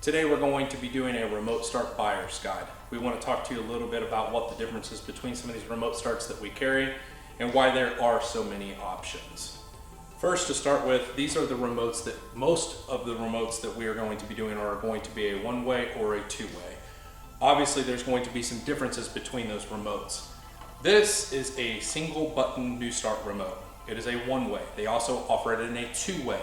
Today we're going to be doing a remote start buyer's guide. We want to talk to you a little bit about what the difference is between some of these remote starts that we carry and why there are so many options. First, to start with, these are the remotes that most of the remotes that we are going to be doing are going to be a one-way or a two-way. Obviously, there's going to be some differences between those remotes. This is a single button NUSTART remote. It is a one-way. They also offer it in a two-way.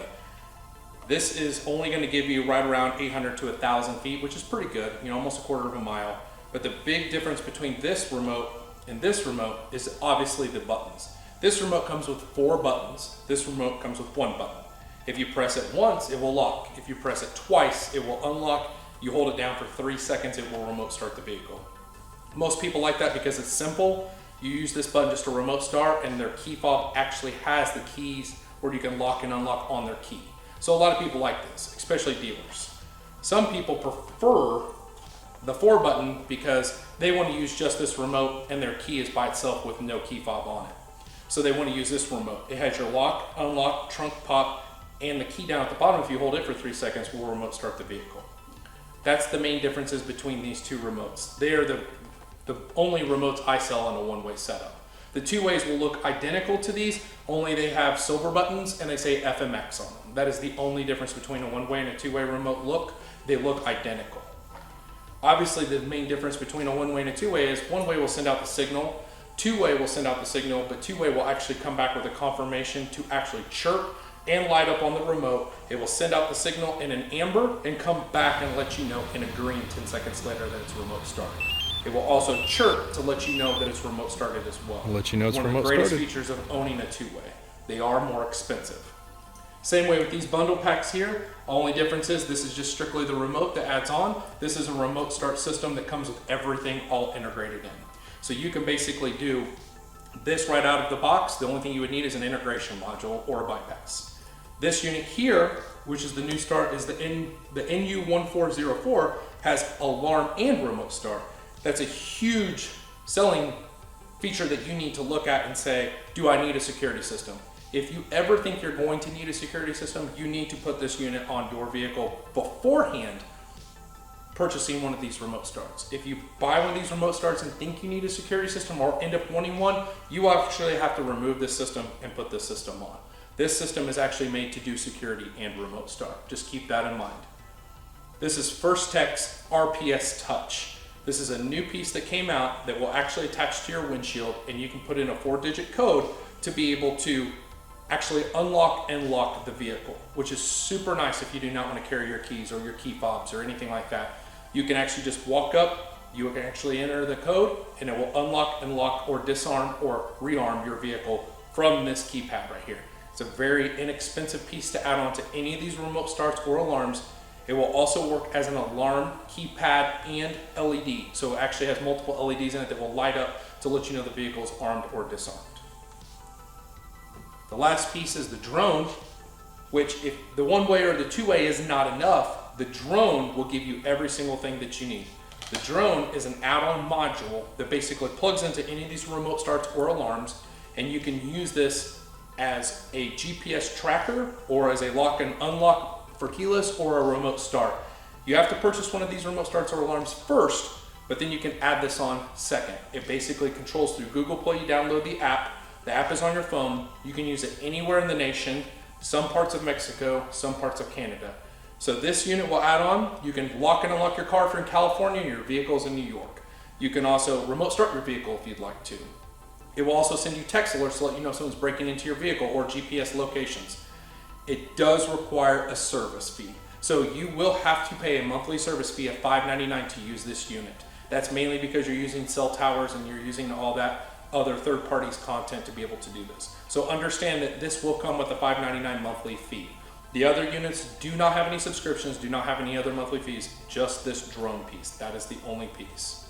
This is only going to give you right around 800 to 1,000 feet, which is pretty good, almost a quarter of a mile. But the big difference between this remote and this remote is obviously the buttons. This remote comes with 4 buttons. This remote comes with 1 button. If you press it once, it will lock. If you press it twice, it will unlock. You hold it down for 3 seconds, it will remote start the vehicle. Most people like that because it's simple. You use this button just to remote start, and their key fob actually has the keys where you can lock and unlock on their key. So a lot of people like this, especially dealers. Some people prefer the 4 button because they want to use just this remote and their key is by itself with no key fob on it. So they want to use this remote. It has your lock, unlock, trunk pop, and the key down at the bottom. If you hold it for 3 seconds, will remote start the vehicle. That's the main differences between these two remotes. They are the only remotes I sell in a one-way setup. The two ways will look identical to these, only they have silver buttons and they say FMX on them. That is the only difference between a one-way and a two-way remote look. They look identical. Obviously, the main difference between a one-way and a two-way is one-way will send out the signal, two-way will send out the signal, but two-way will actually come back with a confirmation to actually chirp and light up on the remote. It will send out the signal in an amber and come back and let you know in a green 10 seconds later that it's remote started. It will also chirp to let you know that it's remote started as well. I'll let you know it's One remote of the greatest started. features of owning a two-way. They are more expensive. Same way with these bundle packs here. Only difference is this is just strictly the remote that adds on. This is a remote start system that comes with everything all integrated in. So you can basically do this right out of the box. The only thing you would need is an integration module or a bypass. This unit here, which is the NUSTART, is the NU1404, has alarm and remote start. That's a huge selling feature that you need to look at and say, do I need a security system? If you ever think you're going to need a security system, you need to put this unit on your vehicle beforehand purchasing one of these remote starts. If you buy one of these remote starts and think you need a security system or end up wanting one, you actually have to remove this system and put this system on. This system is actually made to do security and remote start. Just keep that in mind. This is First Tech's RPS Touch. This is a new piece that came out that will actually attach to your windshield, and you can put in a 4-digit code to be able to actually unlock and lock the vehicle, which is super nice if you do not want to carry your keys or your key fobs or anything like that. You can actually just walk up, you can actually enter the code, and it will unlock and lock or disarm or rearm your vehicle from this keypad right here. It's a very inexpensive piece to add on to any of these remote starts or alarms. It will also work as an alarm, keypad, and LED. So it actually has multiple LEDs in it that will light up to let you know the vehicle is armed or disarmed. The last piece is the drone, which if the one-way or the two-way is not enough, the drone will give you every single thing that you need. The drone is an add-on module that basically plugs into any of these remote starts or alarms, and you can use this as a GPS tracker or as a lock and unlock for keyless or a remote start. You have to purchase one of these remote starts or alarms first, but then you can add this on second. It basically controls through Google Play. You download the app. The app is on your phone. You can use it anywhere in the nation, some parts of Mexico, some parts of Canada. So this unit will add on. You can lock and unlock your car if you're in California and your vehicle's in New York. You can also remote start your vehicle if you'd like to. It will also send you text alerts to let you know someone's breaking into your vehicle or GPS locations. It does require a service fee. So you will have to pay a monthly service fee of $5.99 to use this unit. That's mainly because you're using cell towers and you're using all that other third parties content to be able to do this. So understand that this will come with a $5.99 monthly fee. The other units do not have any subscriptions, do not have any other monthly fees, just this drone piece. That is the only piece.